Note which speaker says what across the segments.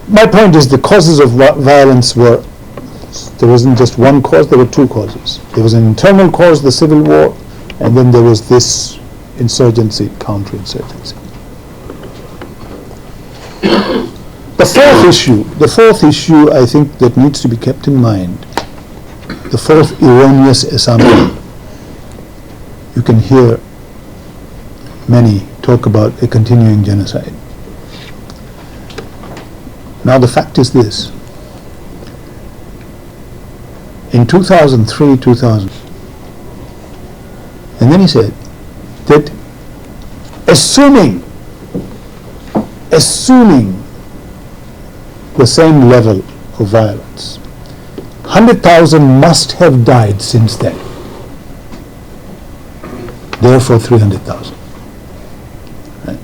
Speaker 1: My point is the causes of violence were, there wasn't just one cause, there were two causes. There was an internal cause, the civil war, and then there was this insurgency, counterinsurgency. The fourth issue I think that needs to be kept in mind, the fourth erroneous assumption. You can hear many talk about a continuing genocide. Now the fact is this. In 2003, 2000, and then he said that assuming the same level of violence, 100,000 must have died since then. Therefore 300,000. Right?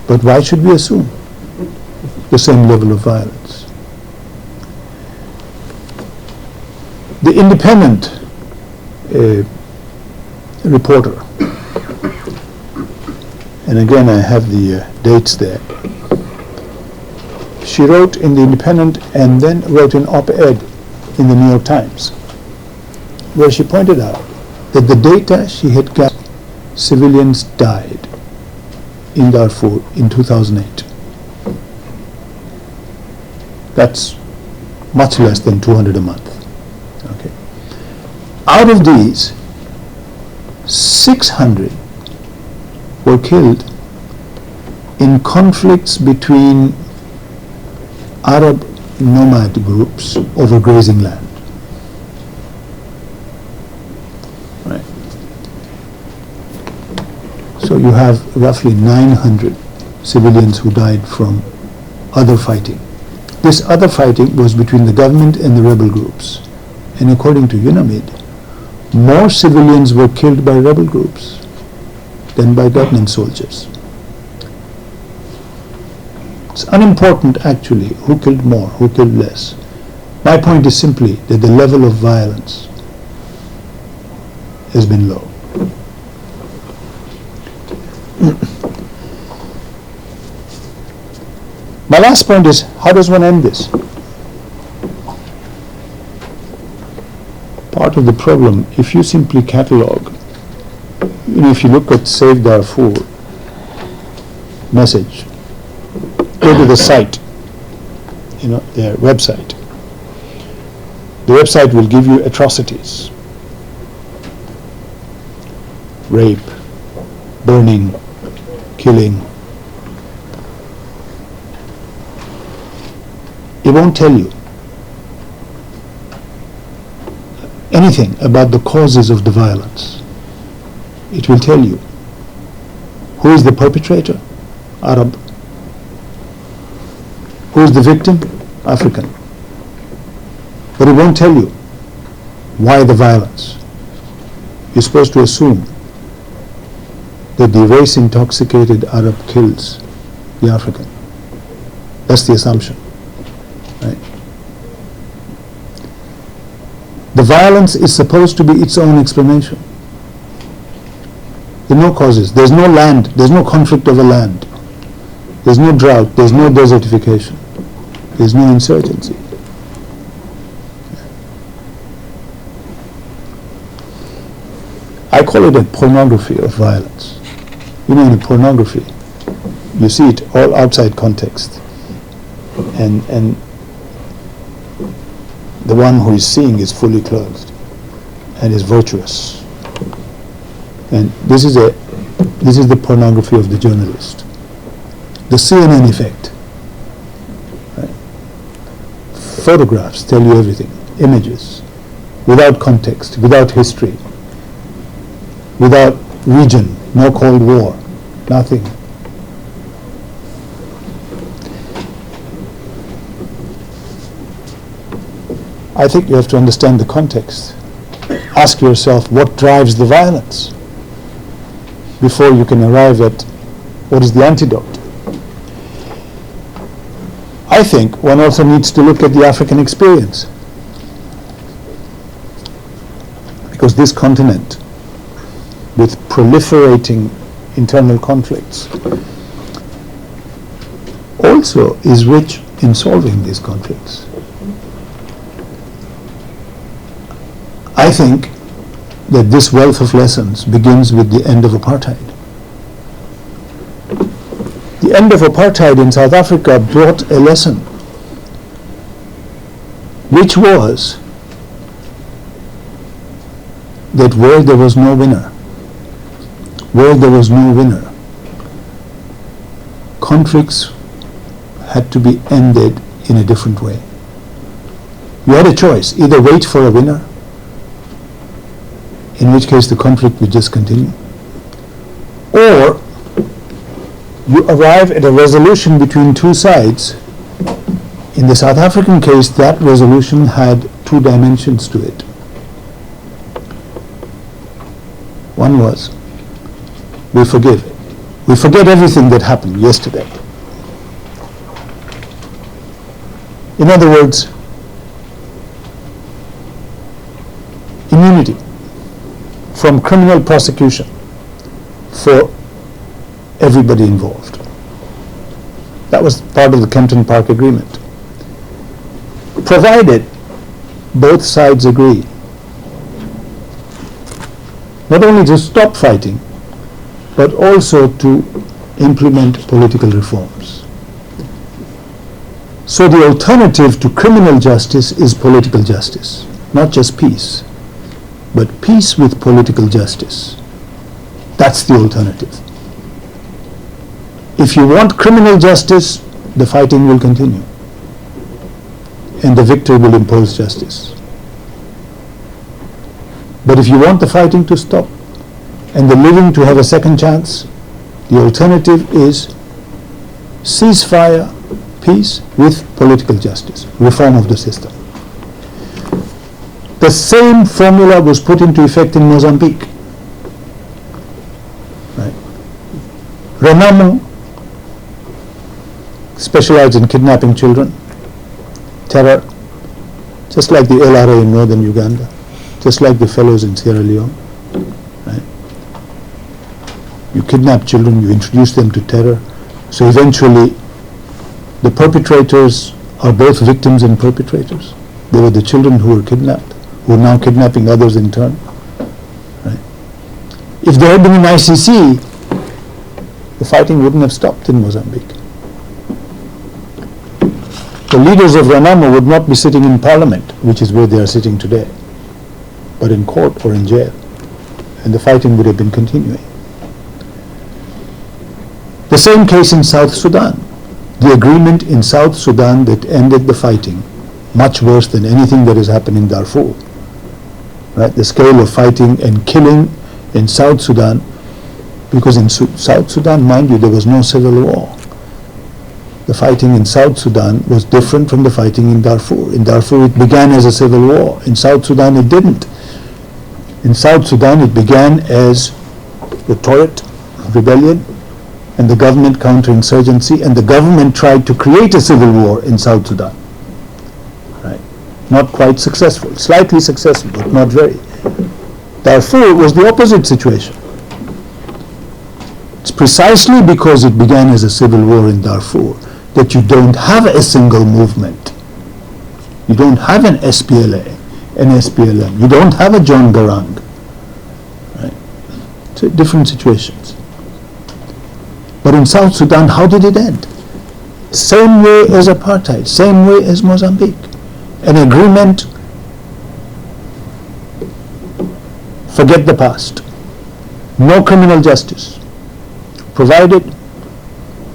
Speaker 1: But why should we assume the same level of violence? The independent reporter, and again I have the dates there, she wrote in the Independent and then wrote an op-ed in the New York Times where she pointed out that the data she had got, civilians died in Darfur in 2008. That's much less than 200 a month. Okay. Out of these, 600 were killed in conflicts between Arab nomad groups over grazing land. Right. So you have roughly 900 civilians who died from other fighting. This other fighting was between the government and the rebel groups. And according to UNAMID, more civilians were killed by rebel groups than by government soldiers. It's unimportant actually who killed more, who killed less. My point is simply that the level of violence has been low. My last point is, how does one end this? Part of the problem, if you simply catalog, if you look at Save Darfur message, go to the site, their website. The website will give you atrocities, rape, burning, killing. It won't tell you anything about the causes of the violence. It will tell you who is the perpetrator, Arab. Who is the victim, African. But it won't tell you why the violence. You're supposed to assume that the race-intoxicated Arab kills the African. That's the assumption. Right? The violence is supposed to be its own explanation. There are no causes. There's no land. There's no conflict over land. There's no drought. There's no desertification. There's no insurgency. I call it a pornography of violence. In a pornography, you see it all outside context. And the one who is seeing is fully clothed and is virtuous. And this is the pornography of the journalist. The CNN effect. Right? Photographs tell you everything. Images. Without context, without history, without region, no Cold War, nothing. I think you have to understand the context. Ask yourself what drives the violence before you can arrive at what is the antidote. I think one also needs to look at the African experience, because this continent, with proliferating internal conflicts, also is rich in solving these conflicts. I think that this wealth of lessons begins with the end of apartheid. The end of apartheid in South Africa brought a lesson, which was that where there was no winner, conflicts had to be ended in a different way. You had a choice, either wait for a winner, in which case the conflict would just continue, or you arrive at a resolution between two sides. In the South African case, that resolution had two dimensions to it. One was, we forgive. We forget everything that happened yesterday. In other words, immunity from criminal prosecution for everybody involved. That was part of the Kempton Park Agreement. Provided both sides agree not only to stop fighting, but also to implement political reforms. So the alternative to criminal justice is political justice, not just peace, but peace with political justice. That's the alternative. If you want criminal justice, the fighting will continue, and the victor will impose justice. But if you want the fighting to stop and the living to have a second chance, the alternative is ceasefire, peace with political justice, reform of the system. The same formula was put into effect in Mozambique. Right? Renamo specialized in kidnapping children, terror, just like the LRA in northern Uganda, just like the fellows in Sierra Leone. Right? You kidnap children, you introduce them to terror, so eventually the perpetrators are both victims and perpetrators. They were the children who were kidnapped, who are now kidnapping others in turn. Right? If there had been an ICC, the fighting wouldn't have stopped in Mozambique. The leaders of Renamo would not be sitting in parliament, which is where they are sitting today, but in court or in jail, and the fighting would have been continuing. The same case in South Sudan. The agreement in South Sudan that ended the fighting, much worse than anything that has happened in Darfur. Right? The scale of fighting and killing in South Sudan, because in South Sudan, mind you, there was no civil war. The fighting in South Sudan was different from the fighting in Darfur. In Darfur it began as a civil war. In South Sudan it didn't. In South Sudan it began as the Torit rebellion and the government counterinsurgency, and the government tried to create a civil war in South Sudan. Right? Not quite successful, slightly successful, but not very. Darfur was the opposite situation. It's precisely because it began as a civil war in Darfur that you don't have a single movement. You don't have an SPLA, an SPLM. You don't have a John Garang. Right? So different situations. But in South Sudan, how did it end? Same way as apartheid, same way as Mozambique. An agreement, forget the past. No criminal justice. Provided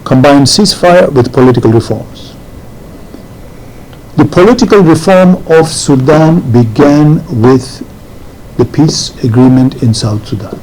Speaker 1: combine ceasefire with political reforms. The political reform of Sudan began with the peace agreement in South Sudan.